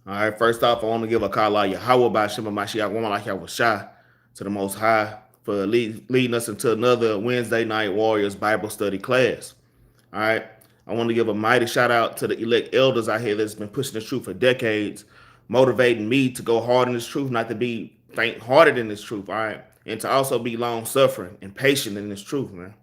All right, first off, I want to give a call out Yahweh by Shema Mashiach, woman like Yahweh Shai, to the Most High for leading us into another Wednesday Night Warriors Bible study class. All right, I want to give a mighty shout out to the elect elders out here that's been pushing this truth for decades, motivating me to go hard in this truth, not to be faint-hearted in this truth. All right, and to also be long-suffering and patient in this truth, man.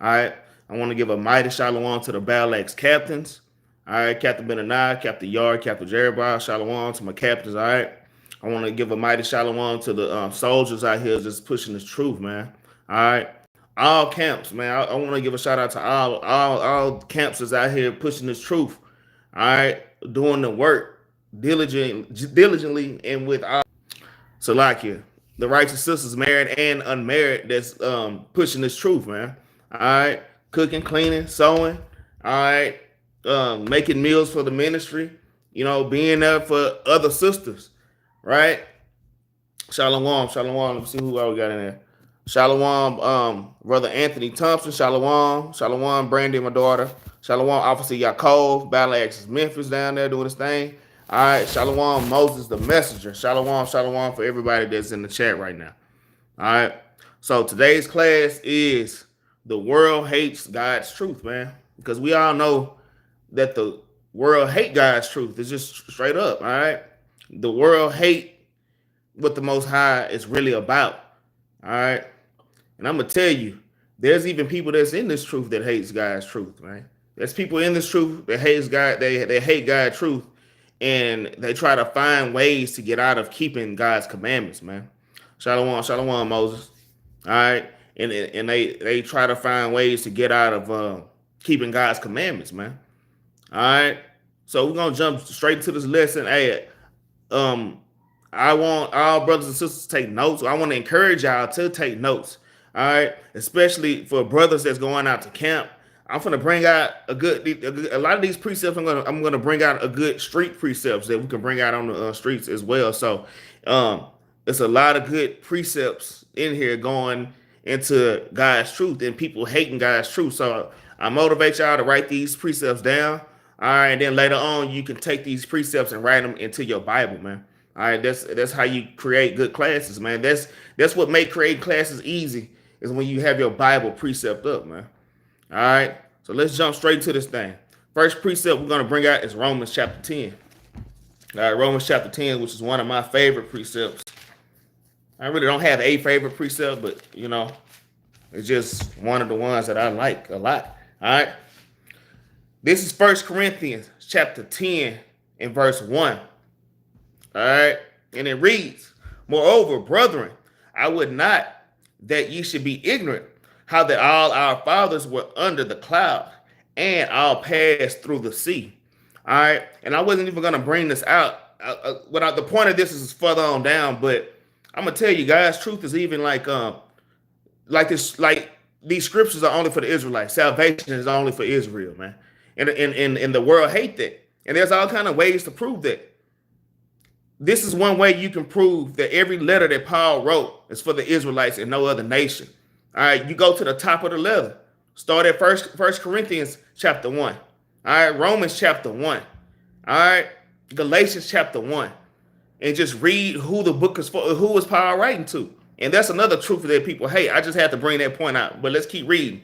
All right, I want to give a mighty shalom to the Battle Axe captains. All right, Captain Benaniyah, Captain Yard, Captain Jerubbaal, shalom to my captains. All right, I want to give a mighty shalom to the soldiers out here just pushing this truth, man. All right, all camps, man. I want to give a shout out to all camps that's out here pushing this truth. All right, doing the work diligently and with all. Salakia, the righteous sisters, married and unmarried, that's pushing this truth, man. All right, cooking, cleaning, sewing. All right, making meals for the ministry. You know, being there for other sisters, right? Shalom, shalom. Let me see who else we got in there. Shalom, brother Anthony Thompson. Shalom, Brandy, my daughter. Shalom, Officer Yaakov. Battle Axes Memphis down there doing his thing. All right, shalom, Moses the messenger. Shalom for everybody that's in the chat right now. All right, so today's class is the world hates God's truth, man, because we all know that the world hate God's truth. It's just straight up, all right? The world hate what the Most High is really about, all right? And I'm going to tell you, there's even people that's in this truth that hates God's truth, right? There's people in this truth that hates God, they hate God's truth, and they try to find ways to get out of keeping God's commandments, man. Shalom, Moses. All right, and they try to find ways to get out of keeping God's commandments, man. All right, so we're gonna jump straight to this lesson. Hey, I want all brothers and sisters to take notes. I want to encourage y'all to take notes. All right, especially for brothers that's going out to camp. I'm gonna bring out a lot of these precepts. I'm gonna bring out a good street precepts that we can bring out on the streets as well. So, it's a lot of good precepts in here going into God's truth and people hating God's truth. So I motivate y'all to write these precepts down. All right, and then later on you can take these precepts and write them into your Bible, man. All right, that's how you create good classes, man. That's what make creating classes easy, is when you have your Bible precept up, man. All right, so let's jump straight to this thing. First precept we're going to bring out is Romans chapter 10. All right, Romans chapter 10, which is one of my favorite precepts. I really don't have a favorite precept, but, you know, it's just one of the ones that I like a lot. All right, this is 1 Corinthians chapter 10 and verse 1. All right, and it reads, "Moreover, brethren, I would not that ye should be ignorant how that all our fathers were under the cloud and all passed through the sea." All right, and I wasn't even going to bring this out. Without the point of this is further on down, but I'm gonna tell you, God's truth is even like this, like these scriptures are only for the Israelites. Salvation is only for Israel, man. And the world hate that. And there's all kind of ways to prove that. This is one way you can prove that every letter that Paul wrote is for the Israelites and no other nation. All right, you go to the top of the letter. Start at First Corinthians chapter 1. All right, Romans chapter 1. All right, Galatians chapter 1. And just read who the book is for, who was Paul writing to. And that's another truth that people hate. I just had to bring that point out. But let's keep reading.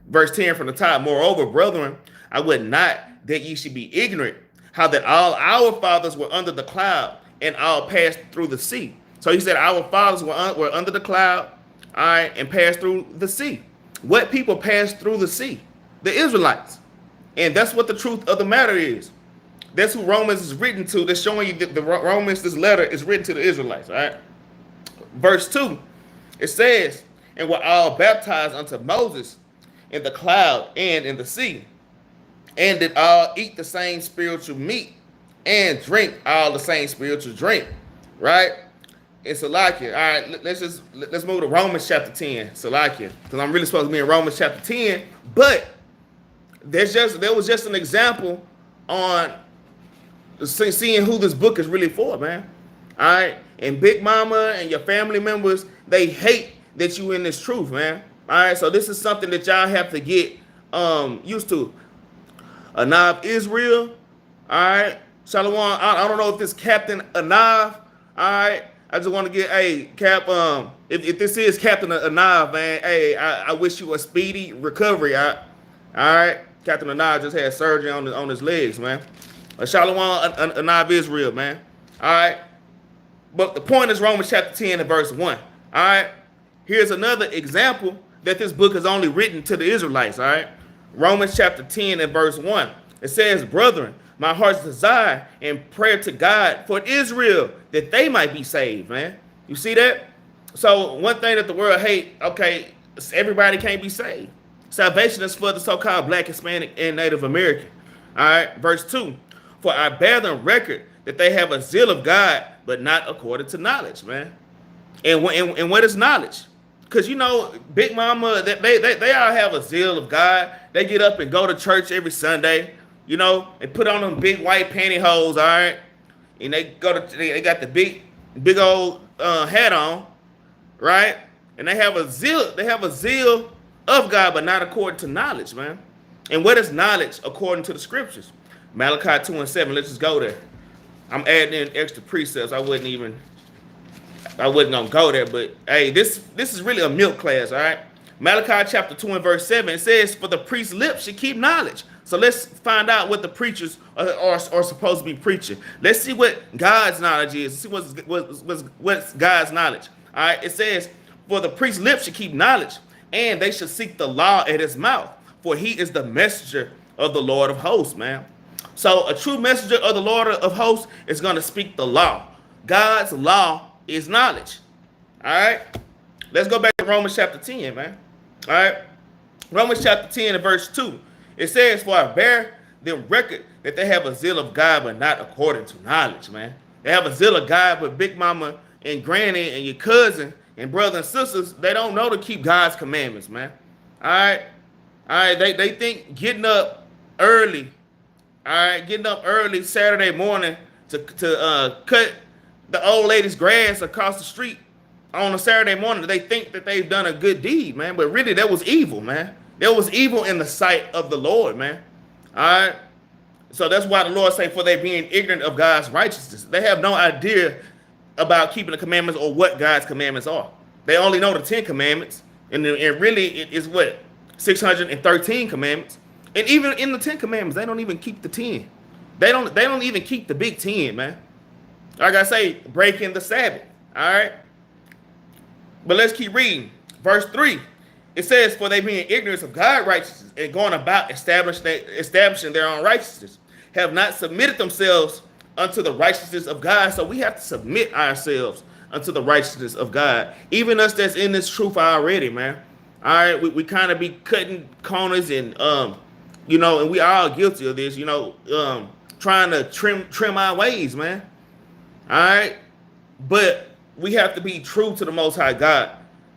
Verse 10 from the top. "Moreover, brethren, I would not that ye should be ignorant how that all our fathers were under the cloud and all passed through the sea." So he said our fathers were under the cloud, all right, and passed through the sea. What people passed through the sea? The Israelites. And that's what the truth of the matter is. That's who Romans is written to. That's showing you that the Romans, this letter is written to the Israelites. All right. Verse 2, it says, "And were all baptized unto Moses in the cloud and in the sea, and did all eat the same spiritual meat and drink all the same spiritual drink." Right? It's Salakia. All right, let's move to Romans chapter 10. Salakia. Because I'm really supposed to be in Romans chapter 10, but there was just an example on seeing who this book is really for, man. All right, and Big Mama and your family members, they hate that you in this truth, man. All right, so this is something that y'all have to get used to. Anab Israel, all right, Shalom. I don't know if this Captain Anav. All right. I just want to get, hey, Cap, if this is Captain Anav, man, hey, I wish you a speedy recovery. All right. Captain Anav just had surgery on his legs, man. Shalom Anav Israel, man. All right. But the point is Romans chapter 10 and verse 1. All right. Here's another example that this book is only written to the Israelites. All right. Romans chapter 10 and verse 1. It says, brethren, my heart's desire and prayer to God for Israel, that they might be saved, man. You see that? So one thing that the world hate, okay, everybody can't be saved. Salvation is for the so-called Black, Hispanic, and Native American. All right, verse 2. For I bear them record that they have a zeal of God, but not according to knowledge, man. And what is knowledge? Because, you know, Big Mama, they all have a zeal of God. They get up and go to church every Sunday. You know, and put on them big white pantyhose, all right? And they got the big old hat on, right? And they have a zeal of God, but not according to knowledge, man. And what is knowledge according to the scriptures? Malachi 2 and 7. Let's just go there. I'm adding in extra precepts. I wasn't gonna go there, but hey, this is really a milk class, all right? Malachi chapter 2 and verse 7. It says, for the priest's lips should keep knowledge. So let's find out what the preachers are supposed to be preaching. Let's see what God's knowledge is. See what's God's knowledge. All right. It says, for the priest's lips should keep knowledge, and they should seek the law at his mouth, for he is the messenger of the Lord of hosts, man. So a true messenger of the Lord of hosts is going to speak the law. God's law is knowledge. All right. Let's go back to Romans chapter 10, man. All right. Romans chapter 10 and verse 2. It says, for I bear them record that they have a zeal of God, but not according to knowledge, man. They have a zeal of God, but Big Mama and Granny and your cousin and brothers and sisters, they don't know to keep God's commandments, man. All right. They think getting up early, Saturday morning to cut the old lady's grass across the street on a Saturday morning, they think that they've done a good deed, man. But really, that was evil, man. There was evil in the sight of the Lord, man. All right. So that's why the Lord say, for they being ignorant of God's righteousness. They have no idea about keeping the commandments or what God's commandments are. They only know the 10 commandments. And really it is what? 613 commandments. And even in the 10 commandments, they don't even keep the 10. They don't even keep the big 10, man. Like I say, breaking the Sabbath. All right. But let's keep reading. Verse 3. It says, for they being ignorant of God's righteousness and going about establishing their own righteousness, have not submitted themselves unto the righteousness of God. So we have to submit ourselves unto the righteousness of God. Even us that's in this truth already, man. All right, we kind of be cutting corners and, you know, and we are all guilty of this, you know, trying to trim our ways, man. All right. But we have to be true to the Most High God.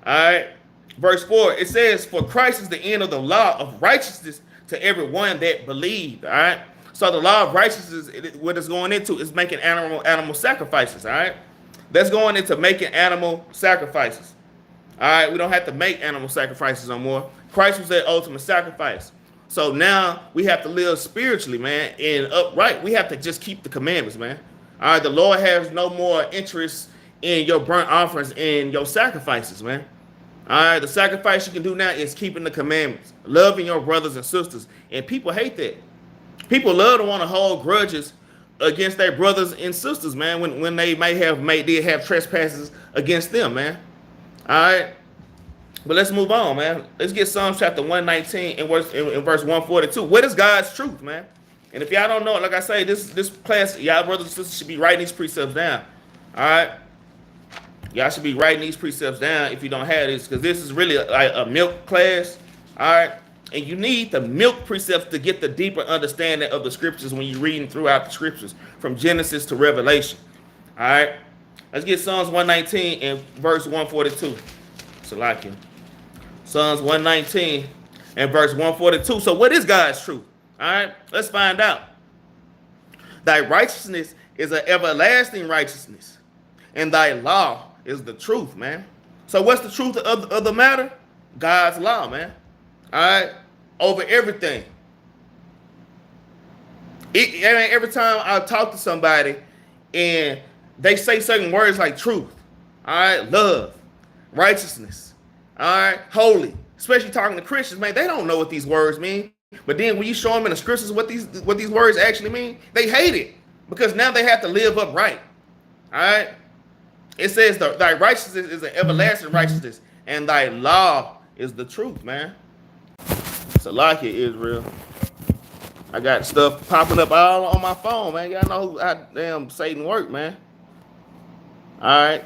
All right. Verse 4, it says, for Christ is the end of the law of righteousness to everyone that believed. All right. So the law of righteousness, what it's going into is making animal sacrifices. All right. That's going into making animal sacrifices. All right. We don't have to make animal sacrifices no more. Christ was that ultimate sacrifice. So now we have to live spiritually, man, and upright. We have to just keep the commandments, man. All right. The Lord has no more interest in your burnt offerings and your sacrifices, man. All right, the sacrifice you can do now is keeping the commandments, loving your brothers and sisters. And people hate that. People love to want to hold grudges against their brothers and sisters, man, when they did have trespasses against them, man. All right. But let's move on, man. Let's get Psalms chapter 119 and verse 142. What is God's truth, man? And if y'all don't know it, like I say, this class, y'all brothers and sisters should be writing these precepts down. All right. Y'all should be writing these precepts down if you don't have this, because this is really like a milk class, all right? And you need the milk precepts to get the deeper understanding of the scriptures when you're reading throughout the scriptures, from Genesis to Revelation, all right? Let's get Psalms 119 and verse 142. Salakia. Psalms 119 and verse 142. So what is God's truth? All right, let's find out. Thy righteousness is an everlasting righteousness, and thy law is the truth, man. So what's the truth of the matter? God's law, man. All right, over everything. Every time I talk to somebody and they say certain words like truth, all right, love, righteousness, all right, holy, especially talking to Christians, man, they don't know what these words mean. But then when you show them in the scriptures what these words actually mean, they hate it because now they have to live upright. All right, it says thy righteousness is an everlasting righteousness, and thy law is the truth, man. It's a lot here, Israel. I got stuff popping up all on my phone, man. Y'all know how damn Satan work, man. All right.